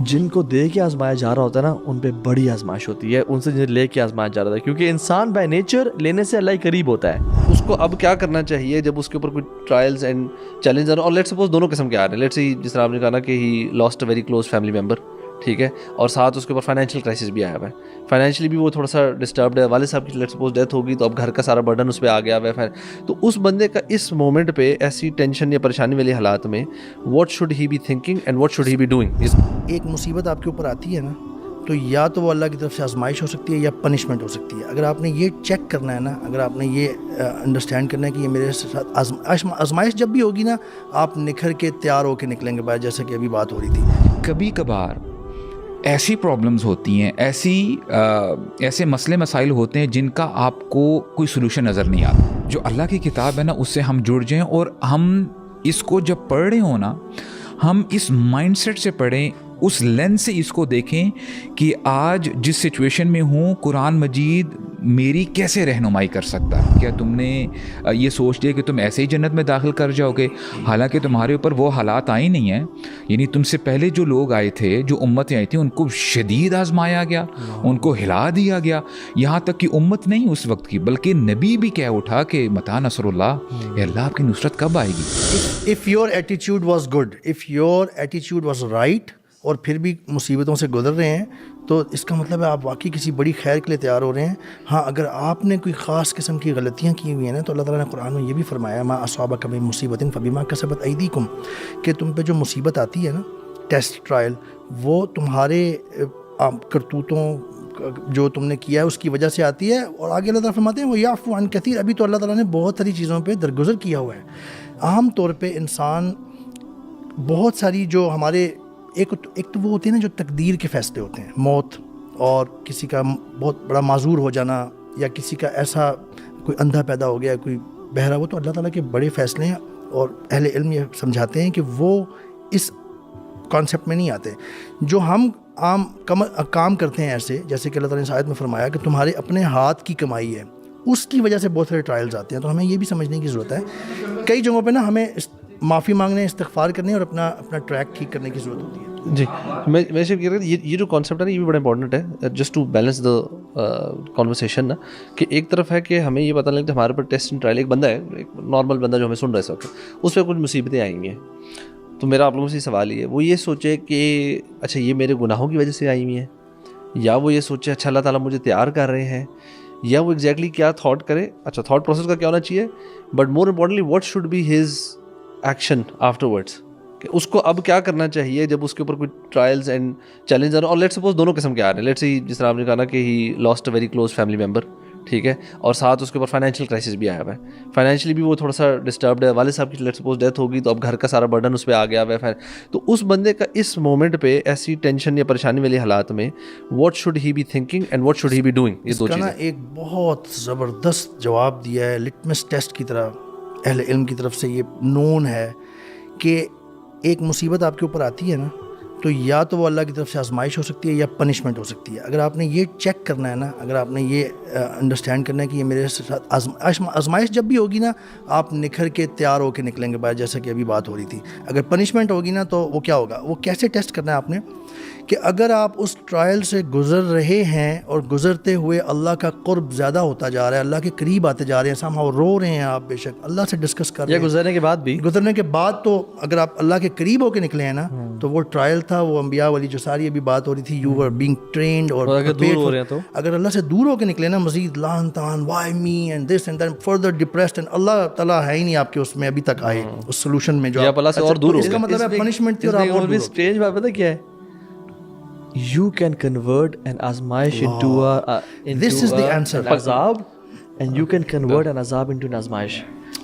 جن کو دے کے آزمایا جا رہا ہوتا ہے نا ان پہ بڑی آزمائش ہوتی ہے, ان سے جنہیں لے کے آزمایا جا رہا ہے, کیونکہ انسان بائی نیچر لینے سے اللہ کے قریب ہوتا ہے. اس کو اب کیا کرنا چاہیے جب اس کے اوپر کوئی ٹرائلز اینڈ چیلنج اور لیٹ سپوز دونوں قسم کے آ رہے ہیں. لیٹ سی جس طرح آپ نے کہا نا کہ he lost a very close family member, ٹھیک ہے, اور ساتھ اس کے اوپر فائنینشیل کرائسس بھی آیا ہوا ہے, فائنینشلی بھی وہ تھوڑا سا ڈسٹربڈ ہے, والد صاحب کی لیٹ سپوز ڈیتھ ہوگی تو اب گھر کا سارا برڈن اس پہ آ گیا ہوا ہے. تو اس بندے کا اس مومنٹ پہ ایسی ٹینشن یا پریشانی والی حالات میں what should he be thinking and what should he be doing. ایک مصیبت آپ کے اوپر آتی ہے نا, تو یا تو وہ اللہ کی طرف سے آزمائش ہو سکتی ہے یا پنشمنٹ ہو سکتی ہے. اگر آپ نے یہ چیک کرنا ہے نا, اگر آپ نے یہ انڈرسٹینڈ کرنا ہے کہ یہ میرے ساتھ آزمائش جب بھی ہوگی نا, آپ نکھر کے تیار ہو کے نکلیں گے باہر, جیسا کہ ابھی بات ہو رہی تھی. کبھی کبھار ایسی پرابلمز ہوتی ہیں, ایسے مسئلے مسائل ہوتے ہیں جن کا آپ کو کوئی سلوشن نظر نہیں آتا. جو اللہ کی کتاب ہے نا, اس سے ہم جڑ جائیں اور ہم اس کو جب پڑھ رہے ہوں نا, ہم اس مائنڈ سیٹ سے پڑھیں, اس لینس سے اس کو دیکھیں کہ آج جس سچویشن میں ہوں قرآن مجید میری کیسے رہنمائی کر سکتا ہے. کیا تم نے یہ سوچ لیا کہ تم ایسے ہی جنت میں داخل کر جاؤ گے, حالانکہ تمہارے اوپر وہ حالات آئے نہیں ہیں. یعنی تم سے پہلے جو لوگ آئے تھے, جو امتیں آئی تھیں, ان کو شدید آزمایا گیا, ان کو ہلا دیا گیا, یہاں تک کہ امت نہیں اس وقت کی بلکہ نبی بھی کہہ اٹھا کہ متى نصر اللہ, اے اللہ آپ کی نصرت کب آئے گی. If your attitude was good, if your attitude was right, اور پھر بھی مصیبتوں سے گزر رہے ہیں, تو اس کا مطلب ہے آپ واقعی کسی بڑی خیر کے لیے تیار ہو رہے ہیں. ہاں, اگر آپ نے کوئی خاص قسم کی غلطیاں کی ہوئی ہیں نا, تو اللہ تعالیٰ نے قرآن میں یہ بھی فرمایا, ما اصابک من مصیبت فبما کسبت ایدیکم, کہ تم پہ جو مصیبت آتی ہے نا, ٹیسٹ ٹرائل, وہ تمہارے کرتوتوں جو تم نے کیا ہے اس کی وجہ سے آتی ہے. اور آگے اللہ تعالیٰ فرماتے ہیں وہ یعفو عن کثیر, ابھی تو اللہ تعالیٰ نے بہت ساری چیزوں پہ درگزر کیا ہوا ہے. عام طور پہ انسان بہت ساری جو ہمارے ایک تو وہ ہوتے ہیں نا جو تقدیر کے فیصلے ہوتے ہیں, موت اور کسی کا بہت بڑا معذور ہو جانا, یا کسی کا ایسا کوئی اندھا پیدا ہو گیا, کوئی بہرا, وہ تو اللہ تعالیٰ کے بڑے فیصلے ہیں. اور اہل علم یہ سمجھاتے ہیں کہ وہ اس کانسیپٹ میں نہیں آتے. جو ہم عام کام کرتے ہیں ایسے, جیسے کہ اللہ تعالیٰ نے آیت میں فرمایا کہ تمہارے اپنے ہاتھ کی کمائی ہے, اس کی وجہ سے بہت سارے ٹرائلز آتے ہیں. تو ہمیں یہ بھی سمجھنے کی ضرورت ہے, کئی جگہوں پہ نا ہمیں معافی مانگنے, استغفار کرنے اور اپنا ٹریک ٹھیک کرنے کی ضرورت ہوتی ہے. جی, میں صرف کہہ رہا تھا یہ جو کانسیپٹ ہے نا, یہ بھی بڑا امپورٹنٹ ہے, just to balance the conversation نا, کہ ایک طرف ہے کہ ہمیں یہ پتہ لگتا ہے ہمارے پر ٹیسٹ اینڈ ٹرائل, ایک بندہ ہے, ایک نارمل بندہ جو ہمیں سن رہا ہے اس وقت, اس پہ کچھ مصیبتیں آئیں گی. تو میرا آپ لوگوں سے سوال یہ ہے, وہ یہ سوچے کہ اچھا یہ میرے گناہوں کی وجہ سے آئی ہوئی ہیں, یا وہ یہ سوچے اچھا اللہ تعالیٰ مجھے تیار کر رہے ہیں, یا وہ ایگزیکٹلی کیا تھاٹ کرے. اچھا تھاٹ پروسیس کا کیا ہونا چاہیے, but more importantly what should be his action afterwards, کہ اس کو اب کیا کرنا چاہیے جب اس کے اوپر کوئی ٹرائلز اینڈ چیلنج اور لیٹ سپوز دونوں قسم کے آ رہے ہیں. لیٹ سی جس طرح آپ نے کہا نا کہ he lost a very close family member, ٹھیک ہے, اور ساتھ اس کے اوپر فائنینشیل کرائسس بھی آیا ہوا ہے, فائنینشلی بھی وہ تھوڑا سا ڈسٹربڈ ہے, والد صاحب کی لیٹ سپوز ڈیتھ ہوگی تو اب گھر کا سارا برڈن اس پہ آ گیا ہوا ہے. تو اس بندے کا اس مومنٹ پہ ایسی ٹینشن یا پریشانی والی حالات میں what should he be thinking and what should he be doing. یہ دو چیزیں. ایک بہت زبردست جواب دیا ہے, لٹمس ٹیسٹ کی طرح اہل علم کی طرف سے یہ نون ہے کہ ایک مصیبت آپ کے اوپر آتی ہے نا, تو یا تو وہ اللہ کی طرف سے آزمائش ہو سکتی ہے یا پنشمنٹ ہو سکتی ہے. اگر آپ نے یہ چیک کرنا ہے نا, اگر آپ نے یہ انڈرسٹینڈ کرنا ہے کہ یہ میرے ساتھ آزمائش جب بھی ہوگی نا, آپ نکھر کے تیار ہو کے نکلیں گے باہر, جیسا کہ ابھی بات ہو رہی تھی. اگر پنشمنٹ ہوگی نا, تو وہ کیا ہوگا, وہ کیسے ٹیسٹ کرنا ہے آپ نے, کہ اگر آپ اس ٹرائل سے گزر رہے ہیں اور گزرتے ہوئے اللہ کا قرب زیادہ ہوتا جا رہا ہے, اللہ کے قریب آتے جا رہے ہیں, سامنے رو رہے ہیں آپ, بے شک اللہ سے ڈسکس کر رہے ہیں, گزرنے کے بعد تو اگر آپ اللہ کے قریب ہو کے نکلے ہیں نا, تو وہ ٹرائل تھا, وہ انبیاء والی جو ساری ابھی بات ہو رہی تھی, یو آر بینگ ٹرینڈ. اور اگر اللہ سے دور ہو کے نکلے نا, مزید لان تان, why me and this and that, further depressed, and اللہ تعالیٰ ہے ہی نہیں آپ کے اس میں ابھی تک آئے اس سولوشن میں, جو آپ اللہ سے اور دور ہو گئے. اس کا مطلب ہے پنشمنٹ تھی. اور آپ اسٹرینج بات پتہ کیا ہے, you can convert an azmaish into this is the answer, an azab, and you can convert an azab into an azmaish.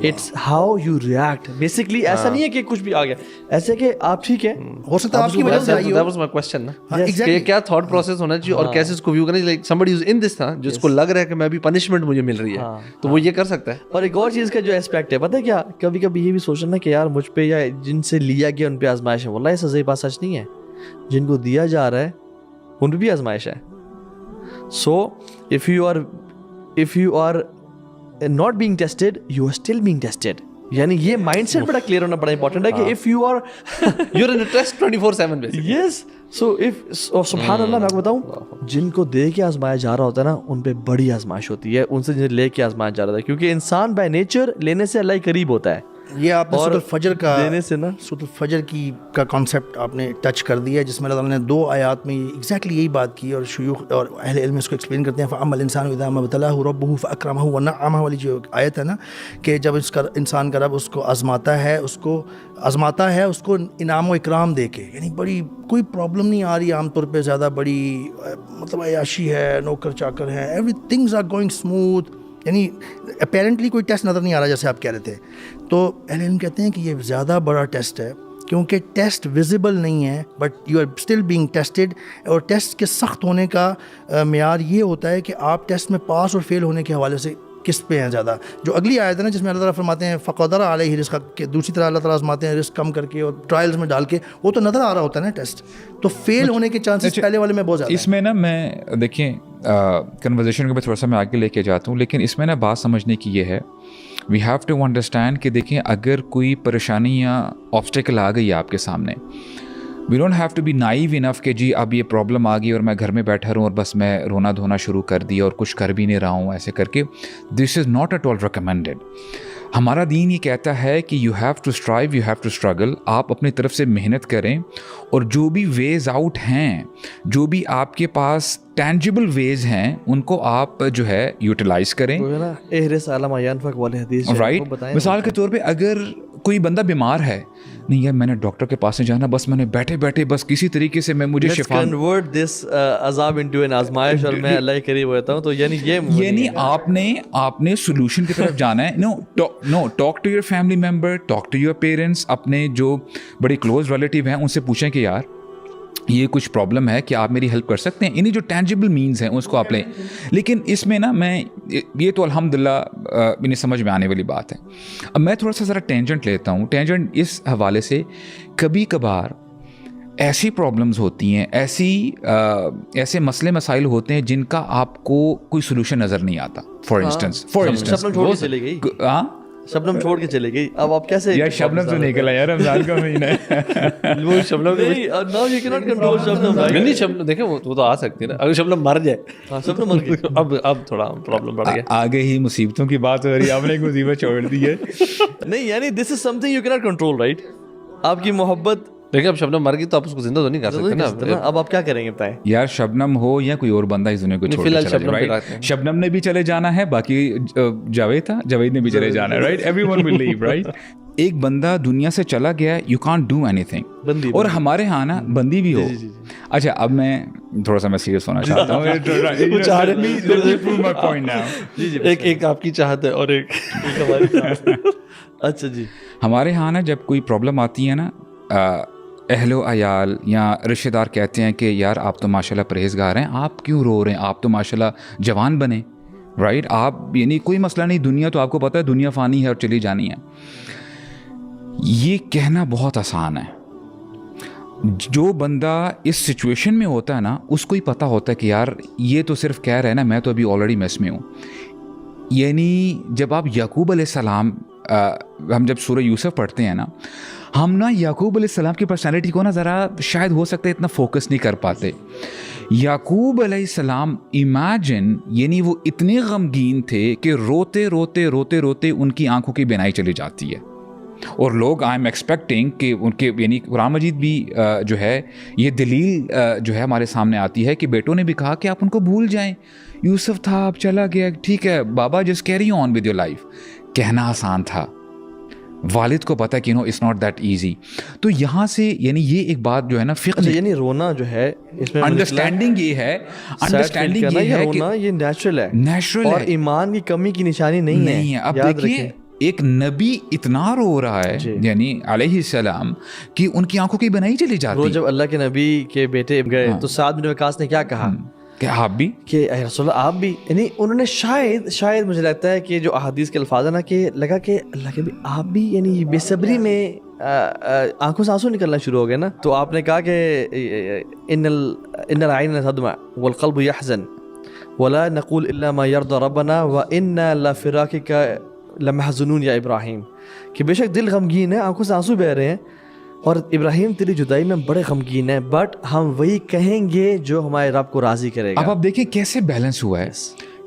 It's how you react basically. ایسا نہیں ہے کہ کچھ بھی آ گیا, ایسے کہ آپ ٹھیک ہے, ہو سکتا ہے آپ کی وجہ سے آئی ہو. That was my question نا, کہ کیا تھاٹ پروسیس ہونا چاہیے اور کیسے اس کو ویو کرنا چاہیے. Like somebody who's in this تھا, جو اس کو لگ رہا ہے کہ میں ابھی پنشمنٹ مجھے مل رہی ہے, تو وہ یہ کر سکتا ہے. اور ایک اور چیز کا جو اسپیکٹ ہے پتہ ہے کیا, کبھی کبھی یہ بھی سوچنا کہ یار مجھ پہ یا جن سے لیا گیا ان پہ آزمائش ہے. واللہ یہ سزا بات سچ نہیں ہے, جن کو دیا جا رہا ہے ان پہ بھی آزمائش ہے. سو if you are not being tested, you are still being tested. یعنی یہ مائنڈ سیٹ بڑا کلیئر ہونا بڑا امپورٹنٹ ہے کہ if you are you are in test 24/7 basically. Yes so if سبحان اللہ میں آپ کو بتاؤں جن کو دے کے آزمایا جا رہا ہوتا ہے نا ان پہ بڑی آزمائش ہوتی ہے ان سے جنہیں لے کے آزمایا جا رہا ہے, کیونکہ انسان بائی نیچر لینے سے اللہ کے قریب ہوتا ہے. یہ آپ نے سورۃ الفجر کا دینے سے نا سورۃ الفجر کا کانسیپٹ آپ نے ٹچ کر دیا ہے, جس میں اللہ تعالیٰ نے 2 آیات میں ایگزیکٹلی یہی بات کی, اور شیوخ اور اہل علم اس کو ایکسپلین کرتے ہیں. فَأَمَّا الْإِنسَانُ إِذَا مَا ابْتَلَاهُ رَبُّهُ فَأَكْرَمَهُ وَنَعَّمَهُ والی جو آیت ہے نا, کہ جب انسان کا رب اس کو آزماتا ہے اس کو انعام و اکرام دے کے, یعنی بڑی کوئی پرابلم نہیں آ رہی عام طور پہ, زیادہ بڑی مطلب عیاشی ہے, نوکر چاکر ہے, every things are going smooth, یعنی اپیرنٹلی کوئی ٹیسٹ نظر نہیں آ رہا جیسے آپ کہہ رہے تھے. تو اہل علم کہتے ہیں کہ یہ زیادہ بڑا ٹیسٹ ہے, کیونکہ ٹیسٹ ویزیبل نہیں ہے but you are still being tested. اور ٹیسٹ کے سخت ہونے کا معیار یہ ہوتا ہے کہ آپ ٹیسٹ میں پاس اور فیل ہونے کے حوالے سے کس پہ ہیں زیادہ. جو اگلی آیت ہے نا جس میں اللہ تعالیٰ فرماتے ہیں فقدر علیہ رزقہ, کہ دوسری طرح اللہ تعالیٰ آزماتے ہیں رزق کم کر کے اور ٹرائلز میں ڈال کے, وہ تو نظر آ رہا ہوتا ہے نا ٹیسٹ, تو فیل ہونے کے چانسز پہلے والے میں بہت زیادہ. اس میں نا میں دیکھیں کنورزیشن کو میں تھوڑا سا میں آگے لے کے جاتا ہوں, لیکن اس میں نا بات سمجھنے کی یہ ہے وی ہیو ٹو انڈرسٹینڈ کہ دیکھیں اگر کوئی پریشانی یا آبسٹیکل آ گئی ہے آپ کے سامنے, we don't have to be naive enough کہ جی اب یہ پرابلم آ گئی اور میں گھر میں بیٹھا رہوں اور بس میں رونا دھونا شروع کر دیا اور کچھ کر بھی نہیں رہا ہوں ایسے کر کے. This is not at all recommended. ہمارا دین یہ کہتا ہے کہ you have to strive, you have to struggle. آپ اپنی طرف سے محنت کریں اور جو بھی ویز آؤٹ ہیں, جو بھی آپ کے پاس ٹینجیبل ویز ہیں, ان کو آپ جو ہے یوٹیلائز کریں. احرص علی ما ینفعک والے حدیث رائٹ. مثال کے طور پہ اگر کوئی بندہ بیمار ہے, نہیں یار میں نے ڈاکٹر کے پاس نہیں جانا, بس میں نے بیٹھے بیٹھے بس کسی طریقے سے میں مجھے شفا, کنورٹ دس عذاب انٹو این آزمائش اور میں اللہ کے قریب ہوتا ہوں. تو یعنی آپ نے سولوشن کی طرف جانا ہے. No talk to your family member, talk to your parents, اپنے جو بڑے کلوز ریلیٹیو ہیں ان سے پوچھیں کہ یار یہ کچھ پرابلم ہے, کیا آپ میری ہیلپ کر سکتے ہیں. انہیں جو ٹینجیبل مینز ہیں اس کو آپ لیں. لیکن اس میں نا میں یہ تو الحمدللہ انہیں سمجھ میں آنے والی بات ہے. اب میں تھوڑا سا ذرا ٹینجنٹ لیتا ہوں. ٹینجنٹ اس حوالے سے کبھی کبھار ایسی پرابلمز ہوتی ہیں, ایسے مسئلے مسائل ہوتے ہیں جن کا آپ کو کوئی سولوشن نظر نہیں آتا. فار انسٹنس شبنم چھوڑ کے چلے گئی. اب آپ کیسے یار شبنم تو نکلا یار رمضان کا مہینہ ہے. وہ شبنم ناؤ یو کینٹ کنٹرول شبنم. نہیں شبنم دیکھیں وہ تو آ سکتی ہے نا, اگر شبنم مر جائے. شبنم مر گئی, اب تھوڑا پرابلم بڑھ گیا. آگے ہی مصیبتوں کی بات ہو رہی ہے, آپ نے ایک مصیبت چھوڑ دی ہے. نہیں یعنی this is something you can't control, right. آپ کی محبت دیکھیں اب شبنم مر گئی تو آپ اس کو زندہ تو نہیں کر سکتے نا. اب آپ کیا کریں گے بتائیں. یار شبنم ہو یا کوئی اور بندہ اس دنیا کو چھوڑ کے چلا جائے, شبنم نے بھی چلے جانا ہے, باقی جاوید نے بھی چلے جانا ہے, right. Everyone will leave, right. ایک بندہ دنیا سے چلا گیا, you can't do anything. اور ہمارے ہاں نا بندی بھی ہو. اچھا اب میں تھوڑا سا میں سیریس ہونا چاہتا ہوں. ایک آپ کی چاہت ہے اور ایک ہماری چاہت. اچھا جی, ہمارے ہاں نا جب کوئی پرابلم آتی ہے نا, اہل و عیال یا رشتہ دار کہتے ہیں کہ یار آپ تو ماشاء اللہ پرہیزگار ہیں, آپ کیوں رو رہے ہیں, آپ تو ماشاء اللہ جوان بنے, رائٹ. آپ یعنی کوئی مسئلہ نہیں, دنیا تو آپ کو پتہ ہے دنیا فانی ہے اور چلی جانی ہے. یہ کہنا بہت آسان ہے. جو بندہ اس سچویشن میں ہوتا ہے نا اس کو ہی پتہ ہوتا ہے کہ یار یہ تو صرف کہہ رہے ہیں نا, میں تو ابھی آلریڈی میس میں ہوں. یعنی جب آپ یعقوب علیہ السلام, ہم جب سورہ یوسف پڑھتے ہیں نا, ہم نا یعقوب علیہ السلام کی پرسنالٹی کو نا ذرا شاید ہو سکتا ہے اتنا فوکس نہیں کر پاتے. یعقوب علیہ السلام امیجن, یعنی وہ اتنے غمگین تھے کہ روتے روتے روتے روتے ان کی آنکھوں کی بینائی چلی جاتی ہے. اور لوگ آئی ایم ایکسپیکٹنگ کہ ان کے یعنی قرآن مجید بھی جو ہے یہ دلیل جو ہے ہمارے سامنے آتی ہے کہ بیٹوں نے بھی کہا کہ آپ ان کو بھول جائیں, یوسف تھا اب چلا گیا, ٹھیک ہے بابا just carry on with your life. کہنا آسان تھا, والد کو پتا کہ اٹس ناٹ دیٹ ایزی. تو یہاں سے یعنی یہ ایک بات جو ہے نا فقہ, یعنی رونا جو ہے اس میں انڈرسٹینڈنگ یہ ہے رونا یہ نیچرل ہے, نیچرل اور ایمان کی کمی کی نشانی نہیں ہے. اب دیکھیے ایک نبی اتنا رو رہا ہے یعنی علیہ السلام کہ ان کی آنکھوں کی بنائی چلی جاتی. وہ جب اللہ کے نبی کے بیٹے گئے تو سعد بن وقاص نے کیا کہا کہ آپ بھی, کہ اے رسول اللہ آپ بھی, یعنی انہوں نے شاید مجھے لگتا ہے کہ جو احادیث کے الفاظ ہیں نا کہ لگا کہ اللہ کے بھی آپ بھی, یعنی بے صبری میں آنکھوں سے آنسو نکلنا شروع ہو گئے نا. تو آپ نے کہا کہ ان العین تدمع والقلب يحزن ولا نقول الا ما يرضى ربنا وانا لفراقك لمحزنون یا ابراہیم. کہ بے شک دل غمگین ہے, آنکھوں سے آنسو بہ رہے ہیں, اور ابراہیم تیری جدائی میں بڑے غمگین ہیں, بٹ ہم وہی کہیں گے جو ہمارے رب کو راضی کرے گا. اب آپ دیکھیں کیسے بیلنس ہوا ہے.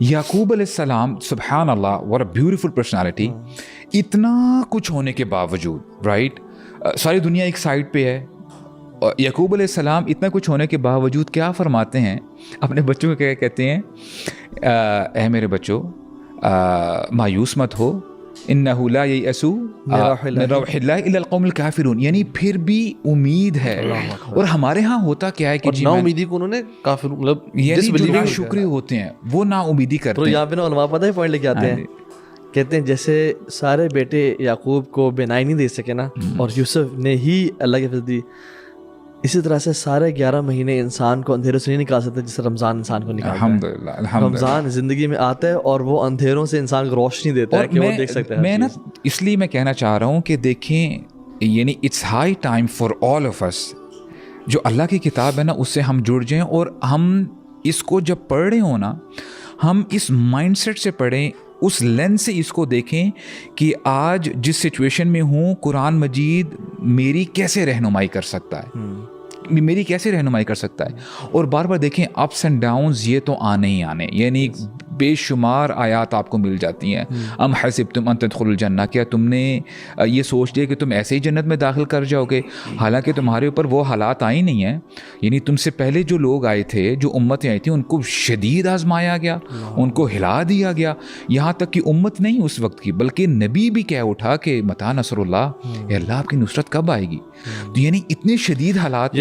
یعقوب علیہ السلام, سبحان اللہ, what a beautiful personality, اتنا کچھ ہونے کے باوجود, رائٹ, ساری دنیا ایک سائڈ پہ ہے, یعقوب علیہ السلام اتنا کچھ ہونے کے باوجود کیا فرماتے ہیں اپنے بچوں کو, کیا کہتے ہیں, اے میرے بچوں مایوس مت ہو, انہ لا ییأس من روح اللہ الا القوم الکافرون, یعنی پھر بھی امید ہے. اور ہمارے ہاں ہوتا کیا ہے کہ نا امیدی کو انہوں نے کافر, مطلب یعنی جو شکری ہوتے ہیں وہ نا امیدی کرتے ہیں. یہاں پہ نا علماء پتہ ہے پوائنٹ لے کے آتے ہیں, کہتے ہیں جیسے سارے بیٹے یعقوب کو بینائی نہیں دے سکے نا, اور یوسف نے ہی اللہ کی فضل دی, اسی طرح سے سارے 11 مہینے انسان کو اندھیروں سے نہیں نکال سکتے جس رمضان انسان کو نکالتا ہے. الحمدللہ رمضان زندگی میں آتا ہے اور وہ اندھیروں سے انسان کو روشنی دیتا ہے کہ وہ دیکھ سکتے ہیں. میں نا اس لیے میں کہنا چاہ رہا ہوں کہ دیکھیں, یعنی it's high time for all of us, جو اللہ کی کتاب ہے نا اس سے ہم جڑ جائیں, اور ہم اس کو جب پڑھ رہے ہوں نا, ہم اس مائنڈ سیٹ سے پڑھیں, اس لینس سے اس کو دیکھیں کہ آج جس سچویشن میں ہوں قرآن مجید میری کیسے رہنمائی کر سکتا ہے, اور بار بار دیکھیں اپس اینڈ ڈاؤنز یہ تو آنے ہی آنے, یعنی بے شمار آیات آپ کو مل جاتی ہیں. ام حسبتم ان تدخلوا الجنہ, کیا تم نے یہ سوچ لیا کہ تم ایسے ہی جنت میں داخل کر جاؤ گے, حالانکہ تمہارے اوپر وہ حالات آئی نہیں ہیں. یعنی تم سے پہلے جو لوگ آئے تھے, جو امتیں آئی تھیں, ان کو شدید آزمایا گیا, ان کو ہلا دیا گیا, یہاں تک کہ امت نہیں اس وقت کی بلکہ نبی بھی کہہ اٹھا کہ متى نصر اللہ, اللہ آپ کی نصرت کب آئے گی. تو یعنی اتنے شدید حالات